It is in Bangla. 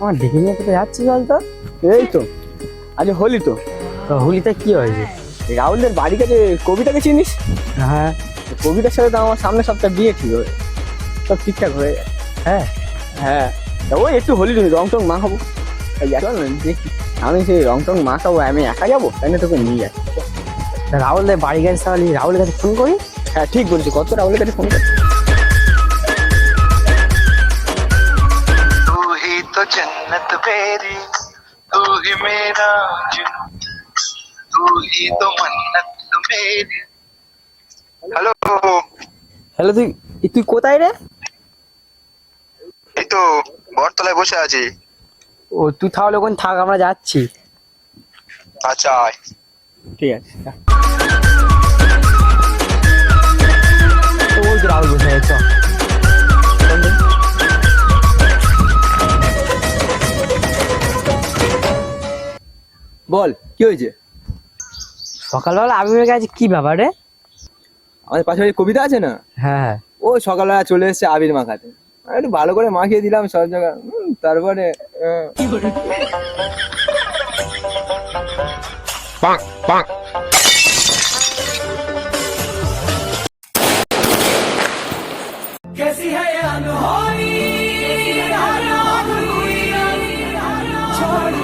আমার ডেকে নিয়ে কোথায় যাচ্ছি বলতো? এই তো আজ হোলি তো। তো হোলিতে কি হয়েছে? এই রাহুলদের বাড়ি কাছে কবিতাকে চিনিস? হ্যাঁ কবিতার সাথে তো আমার সামনের সপ্তাহে বিয়ে ঠিক হয়ে সব ঠিকঠাক হয়ে গেছে। হ্যাঁ। হ্যাঁ তা ওই একটু হোলি রং টং মাখাবো। এই চল না দেখি, আমি সেই রং টং মাখাবো, আমি একা যাবো তাই না, তোকে নিয়ে যাচ্ছি। তা রাহুলদের বাড়ি গেছে, তাহলে রাহুলের কাছে ফোন করি। হ্যাঁ ঠিক বলছি, কত রাহুলের কাছে ফোন করছি। तू ही तो जन्नत मेरी, तू ही मेरा जुनून, तू ही तो मन्नत मेरी। হ্যালো, হ্যালো, তুই তুই কোথায় রে? এই তো বটতলায় বসে আছি। ও তুই তাহলে ওখানে থাক, আমরা যাচ্ছি। আচ্ছা আয়। ঠিক আছে। তো ওই তো রাহুল বসে আছে, বল কি হয়েছে? সকালবেলা আবিরের কাছে কি ব্যাপার রে? আমাদের পাশে বাড়ির কবিতা আছে না, হ্যাঁ ও সকালবেলা চলে এসেছে আবির মাখাতে। আমি একটু ভালো করে মাখিয়ে দিলাম সব জায়গায়, তারপরে कैसी है ये अनहोनी, छोड़